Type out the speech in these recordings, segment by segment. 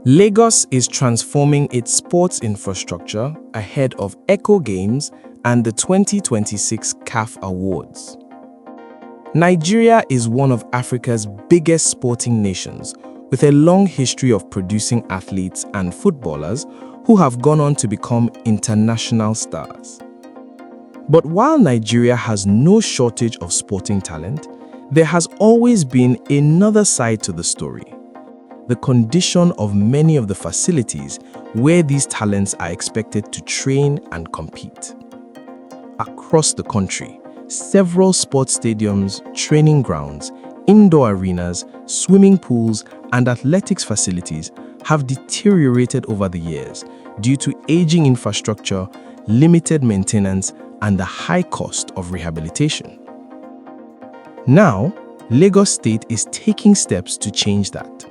Lagos is transforming its sports infrastructure ahead of Echo Games and the 2026 CAF Awards. Nigeria is one of Africa's biggest sporting nations, with a long history of producing athletes and footballers who have gone on to become international stars. But while Nigeria has no shortage of sporting talent, there has always been another side to the story: the condition of many of the facilities where these talents are expected to train and compete. Across the country, several sports stadiums, training grounds, indoor arenas, swimming pools, and athletics facilities have deteriorated over the years due to aging infrastructure, limited maintenance, and the high cost of rehabilitation. Now, Lagos State is taking steps to change that.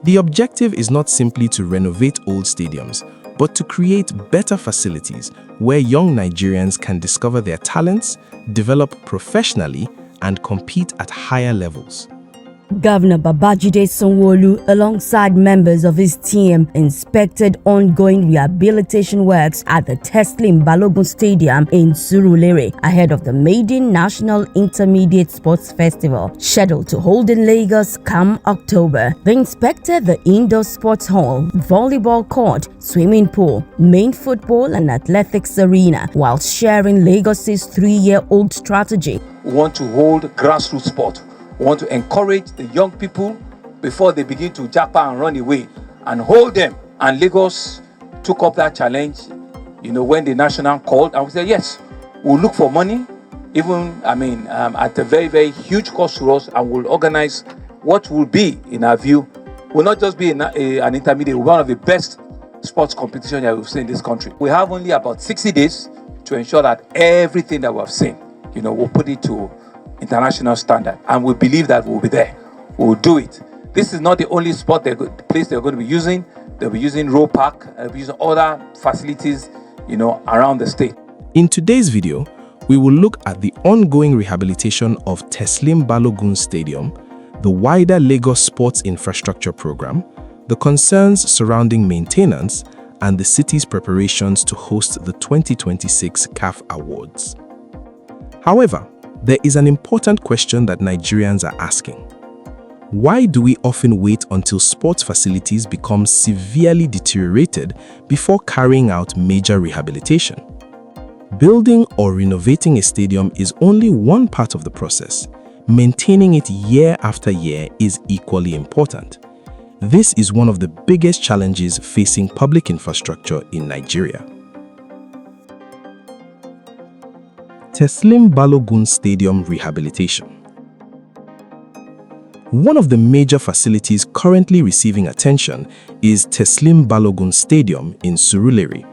The objective is not simply to renovate old stadiums, but to create better facilities where young Nigerians can discover their talents, develop professionally, and compete at higher levels. Governor Babajide Sanwo-Olu, alongside members of his team, inspected ongoing rehabilitation works at the Teslim Balogun Stadium in Surulere ahead of the maiden National Intermediate Sports Festival, scheduled to hold in Lagos come October. They inspected the indoor sports hall, volleyball court, swimming pool, main football and athletics arena, while sharing Lagos's 3-year-old strategy. We want to hold grassroots sport. We want to encourage the young people before they begin to japa and run away, and hold them. And Lagos took up that challenge, when the national called, and we said, yes, we'll look for money, even, at a very, very huge cost to us, and we'll organize what will be, in our view, will not just be an intermediate, one of the best sports competitions that we've seen in this country. We have only about 60 days to ensure that everything that we've seen, we'll put it to international standard, and we believe that we'll be there. We'll do it. This is not the only place they're going to be using. They'll be using Row Park, they'll be using other facilities, around the state. In today's video, we will look at the ongoing rehabilitation of Teslim Balogun Stadium, the wider Lagos sports infrastructure program, the concerns surrounding maintenance, and the city's preparations to host the 2026 CAF Awards. However, there is an important question that Nigerians are asking. Why do we often wait until sports facilities become severely deteriorated before carrying out major rehabilitation? Building or renovating a stadium is only one part of the process. Maintaining it year after year is equally important. This is one of the biggest challenges facing public infrastructure in Nigeria. Teslim Balogun Stadium rehabilitation. One of the major facilities currently receiving attention is Teslim Balogun Stadium in Surulere.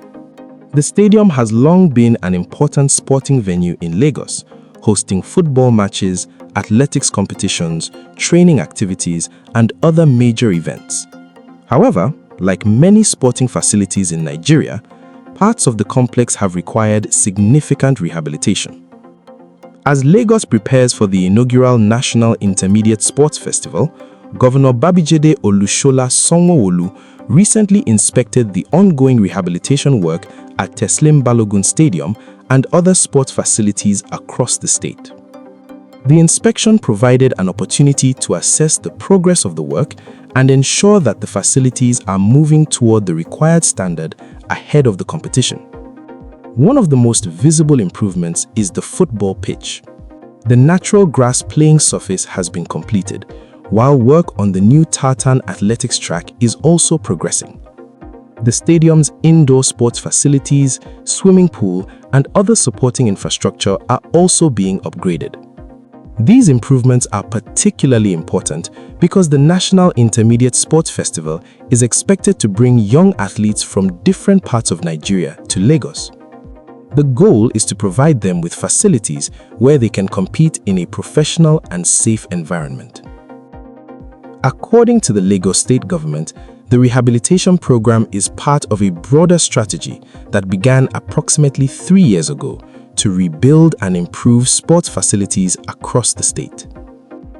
The stadium has long been an important sporting venue in Lagos, hosting football matches, athletics competitions, training activities, and other major events. However, like many sporting facilities in Nigeria, parts of the complex have required significant rehabilitation. As Lagos prepares for the inaugural National Intermediate Sports Festival, Governor Babajide Olusola Sanwo-Olu recently inspected the ongoing rehabilitation work at Teslim Balogun Stadium and other sports facilities across the state. The inspection provided an opportunity to assess the progress of the work and ensure that the facilities are moving toward the required standard ahead of the competition. One of the most visible improvements is the football pitch. The natural grass playing surface has been completed, while work on the new tartan athletics track is also progressing. The stadium's indoor sports facilities, swimming pool, and other supporting infrastructure are also being upgraded. These improvements are particularly important because the National Intermediate Sports Festival is expected to bring young athletes from different parts of Nigeria to Lagos. The goal is to provide them with facilities where they can compete in a professional and safe environment. According to the Lagos State Government, the rehabilitation program is part of a broader strategy that began approximately 3 years ago to rebuild and improve sports facilities across the state.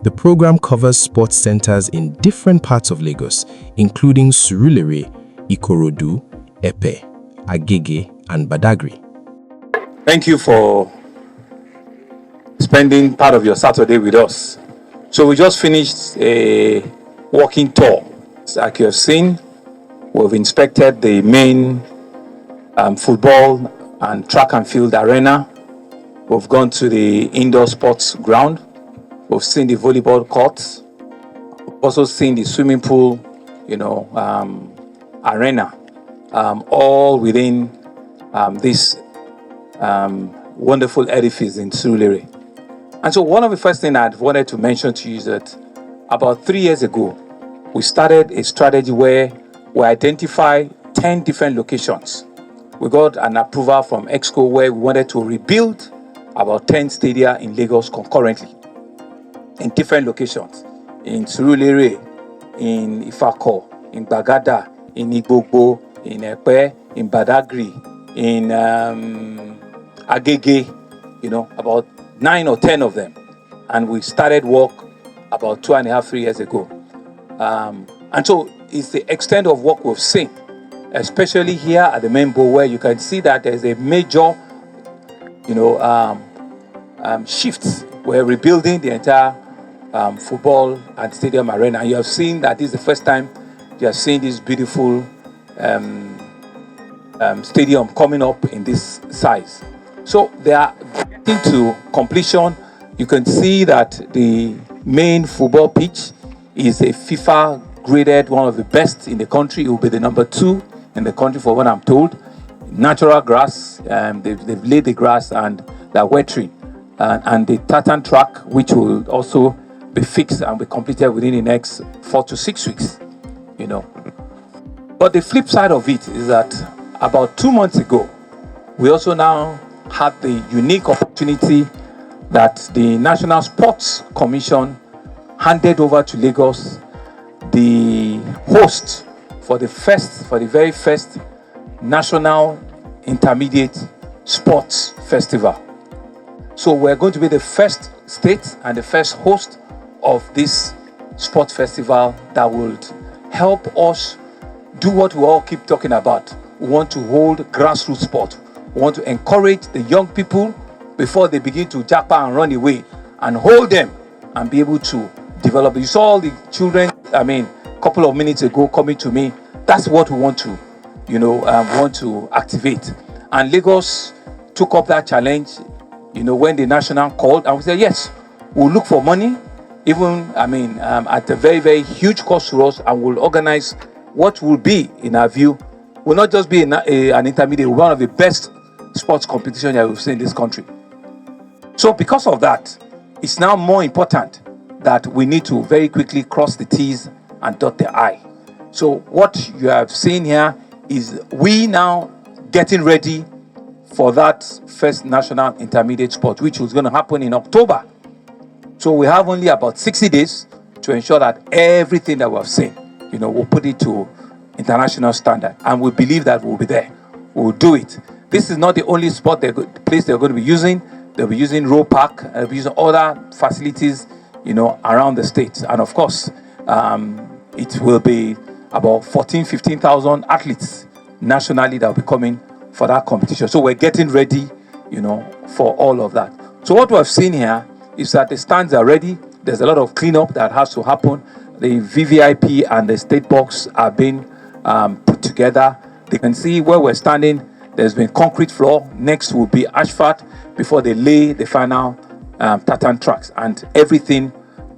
The program covers sports centers in different parts of Lagos, including Surulere, Ikorodu, Epe, Agege, and Badagry. Thank you for spending part of your Saturday with us. So we just finished a walking tour. Like you have seen, we've inspected the main football and track and field arena. We've gone to the indoor sports ground. We've seen the volleyball courts. We've also seen the swimming pool, arena, all within this wonderful edifice in Surulere. And so one of the first things I'd wanted to mention to you is that about 3 years ago, we started a strategy where we identified 10 different locations. We got an approval from Exco where we wanted to rebuild about 10 stadia in Lagos concurrently in different locations. In Surulere, in Ifako, in Bagada, in Igbogbo, in Epe, in Badagry, in Agege, about 9 or 10 of them. And we started work about 2.5-3 years ago. And so it's the extent of work we've seen, especially here at the main bowl, where you can see that there's a major, shift. We're rebuilding the entire football and stadium arena. And you have seen that this is the first time you have seen this beautiful stadium coming up in this size. So they are getting to completion. You can see that the main football pitch is a FIFA graded, one of the best in the country. It will be the number 2 in the country for what I'm told. Natural grass, they've laid the grass and they're wetering. And the tartan track, which will also be fixed and be completed within the next 4 to 6 weeks, But the flip side of it is that about 2 months ago, we also now had the unique opportunity that the National Sports Commission handed over to Lagos the host for the very first National Intermediate Sports Festival. So we're going to be the first state and the first host of this sports festival that will help us do what we all keep talking about. We want to hold grassroots sport. We want to encourage the young people before they begin to japa and run away, and hold them and be able to develop. You saw all the children, a couple of minutes ago coming to me. That's what we want to, want to activate. And Lagos took up that challenge, when the national called, and we said, yes, we'll look for money, even, at a very, very huge cost to us, and we'll organize what will be, in our view, will not just be an intermediate, one of the best sports competition that we've seen in this country. So because of that, it's now more important that we need to very quickly cross the T's and dot the I. So what you have seen here is we now getting ready for that first national intermediate sport, which was going to happen in October. So we have only about 60 days to ensure that everything that we've seen, we'll put it to international standard. And we believe that we'll be there. We'll do it. This is not the only place they're going to be using. They'll be using Row Park. They'll be using other facilities, around the state. And of course, it will be about 15,000 athletes nationally that will be coming for that competition. So we're getting ready, for all of that. So what we've seen here is that the stands are ready. There's a lot of cleanup that has to happen. The VVIP and the state box are being put together. They can see where we're standing. There's been concrete floor. Next will be asphalt before they lay the final tartan tracks. And everything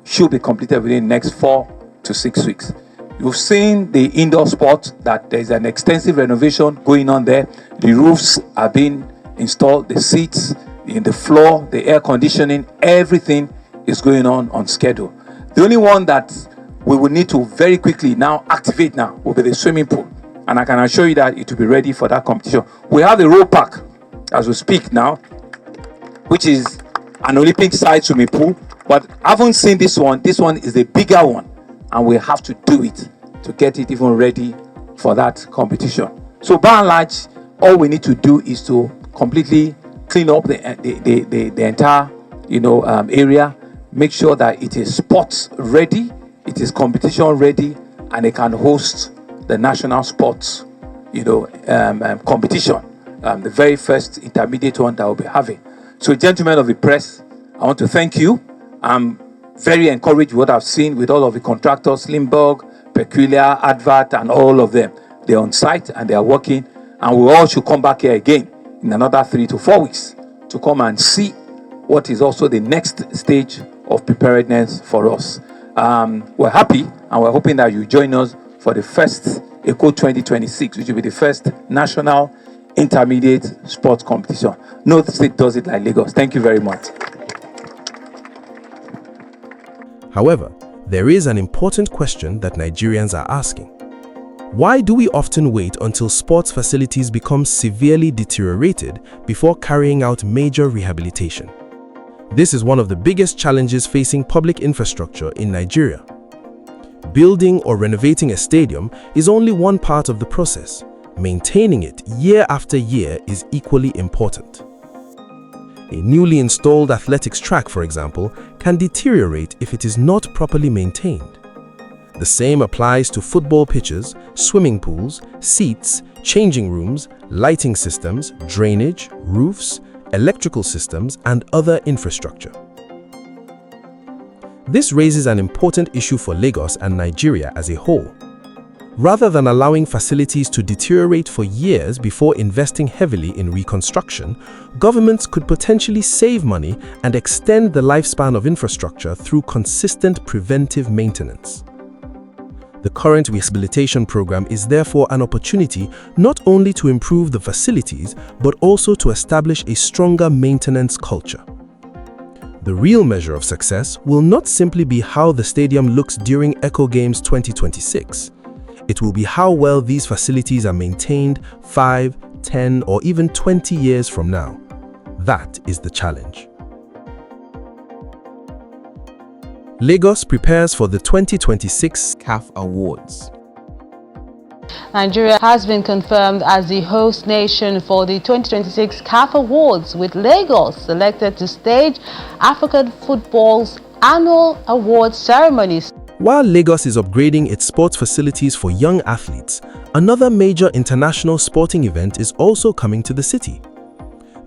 should be completed within the next 4 to 6 weeks. You've seen the indoor sport, that there's an extensive renovation going on there. The roofs are being installed, the seats, in the floor, the air conditioning, everything is going on schedule. The only one that we will need to very quickly now activate now will be the swimming pool. And I can assure you that it will be ready for that competition. We have the Row Park as we speak now, which is an Olympic-sized swimming pool. But I haven't seen this one. This one is the bigger one. And we have to do it to get it even ready for that competition. So by and large, all we need to do is to completely clean up the entire area, make sure that it is sports ready, it is competition ready, and it can host the national sports, competition, the very first intermediate one that we'll be having. So, gentlemen of the press, I want to thank you. I'm very encouraged with what I've seen with all of the contractors, Slimberg, Peculiar, Advert, and all of them. They're on site and they are working, and we all should come back here again in another 3 to 4 weeks to come and see what is also the next stage of preparedness for us. We're happy and we're hoping that you join us for the first ECO 2026, which will be the first national intermediate sports competition. No state does it like Lagos. Thank you very much. However, there is an important question that Nigerians are asking. Why do we often wait until sports facilities become severely deteriorated before carrying out major rehabilitation? This is one of the biggest challenges facing public infrastructure in Nigeria. Building or renovating a stadium is only one part of the process. Maintaining it year after year is equally important. A newly installed athletics track, for example, can deteriorate if it is not properly maintained. The same applies to football pitches, swimming pools, seats, changing rooms, lighting systems, drainage, roofs, electrical systems, and other infrastructure. This raises an important issue for Lagos and Nigeria as a whole. Rather than allowing facilities to deteriorate for years before investing heavily in reconstruction, governments could potentially save money and extend the lifespan of infrastructure through consistent preventive maintenance. The current rehabilitation program is therefore an opportunity not only to improve the facilities, but also to establish a stronger maintenance culture. The real measure of success will not simply be how the stadium looks during Echo Games 2026. It will be how well these facilities are maintained 5, 10, or even 20 years from now. That is the challenge. Lagos prepares for the 2026 CAF Awards. Nigeria has been confirmed as the host nation for the 2026 CAF Awards, with Lagos selected to stage African football's annual awards ceremonies. While Lagos is upgrading its sports facilities for young athletes, another major international sporting event is also coming to the city.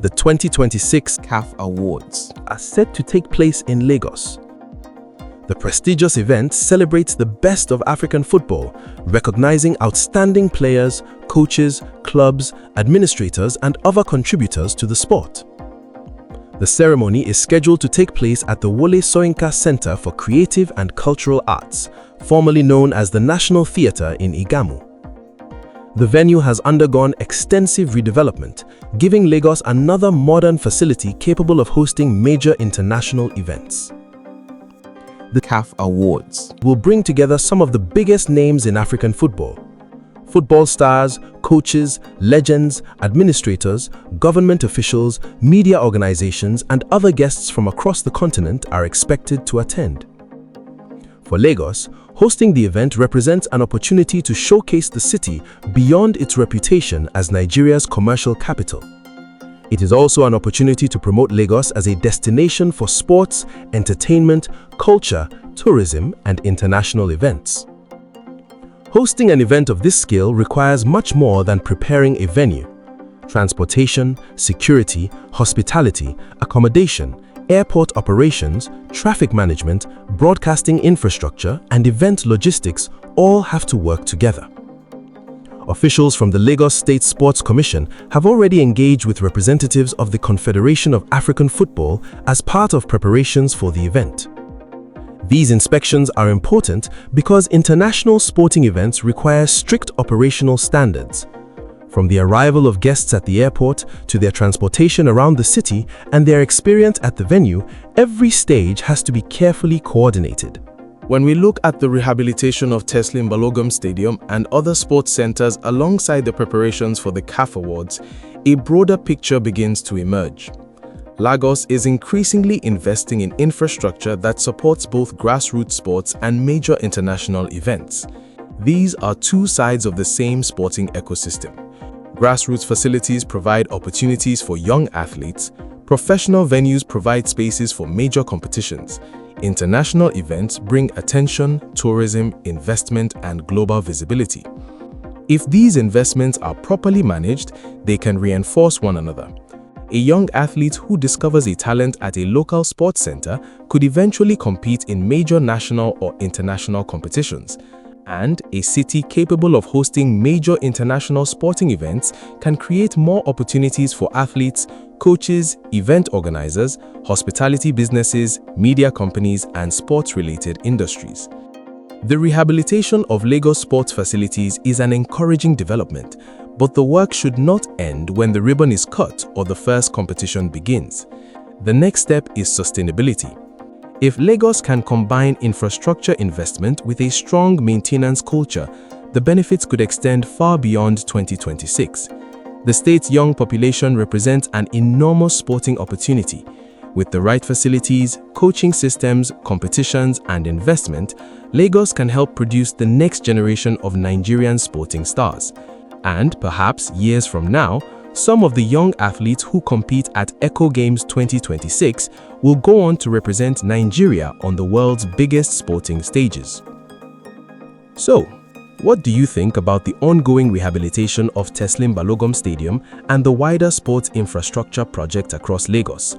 The 2026 CAF Awards are set to take place in Lagos. The prestigious event celebrates the best of African football, recognizing outstanding players, coaches, clubs, administrators, and other contributors to the sport. The ceremony is scheduled to take place at the Wole Soyinka Center for Creative and Cultural Arts, formerly known as the National Theatre in Igamu. The venue has undergone extensive redevelopment, giving Lagos another modern facility capable of hosting major international events. The CAF Awards will bring together some of the biggest names in African football. Football stars, coaches, legends, administrators, government officials, media organizations, and other guests from across the continent are expected to attend. For Lagos, hosting the event represents an opportunity to showcase the city beyond its reputation as Nigeria's commercial capital. It is also an opportunity to promote Lagos as a destination for sports, entertainment, culture, tourism, and international events. Hosting an event of this scale requires much more than preparing a venue. Transportation, security, hospitality, accommodation, airport operations, traffic management, broadcasting infrastructure, and event logistics all have to work together. Officials from the Lagos State Sports Commission have already engaged with representatives of the Confederation of African Football as part of preparations for the event. These inspections are important because international sporting events require strict operational standards. From the arrival of guests at the airport to their transportation around the city and their experience at the venue, every stage has to be carefully coordinated. When we look at the rehabilitation of Teslim Balogun Stadium and other sports centers alongside the preparations for the CAF Awards, a broader picture begins to emerge. Lagos is increasingly investing in infrastructure that supports both grassroots sports and major international events. These are two sides of the same sporting ecosystem. Grassroots facilities provide opportunities for young athletes. Professional venues provide spaces for major competitions. International events bring attention, tourism, investment, and global visibility. If these investments are properly managed, they can reinforce one another. A young athlete who discovers a talent at a local sports center could eventually compete in major national or international competitions. And a city capable of hosting major international sporting events can create more opportunities for athletes, coaches, event organizers, hospitality businesses, media companies, and sports-related industries. The rehabilitation of Lagos sports facilities is an encouraging development, but the work should not end when the ribbon is cut or the first competition begins. The next step is sustainability. If Lagos can combine infrastructure investment with a strong maintenance culture, the benefits could extend far beyond 2026. The state's young population represents an enormous sporting opportunity. With the right facilities, coaching systems, competitions, and investment, Lagos can help produce the next generation of Nigerian sporting stars. And perhaps years from now, some of the young athletes who compete at Echo Games 2026 will go on to represent Nigeria on the world's biggest sporting stages. So, what do you think about the ongoing rehabilitation of Teslim Balogun Stadium and the wider sports infrastructure project across Lagos?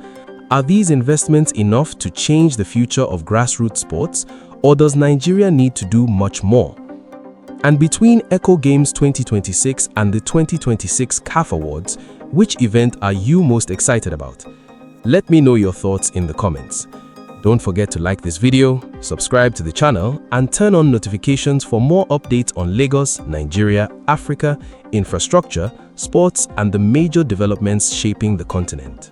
Are these investments enough to change the future of grassroots sports, or does Nigeria need to do much more? And between Echo Games 2026 and the 2026 CAF Awards, which event are you most excited about? Let me know your thoughts in the comments. Don't forget to like this video, subscribe to the channel, and turn on notifications for more updates on Lagos, Nigeria, Africa, infrastructure, sports, and the major developments shaping the continent.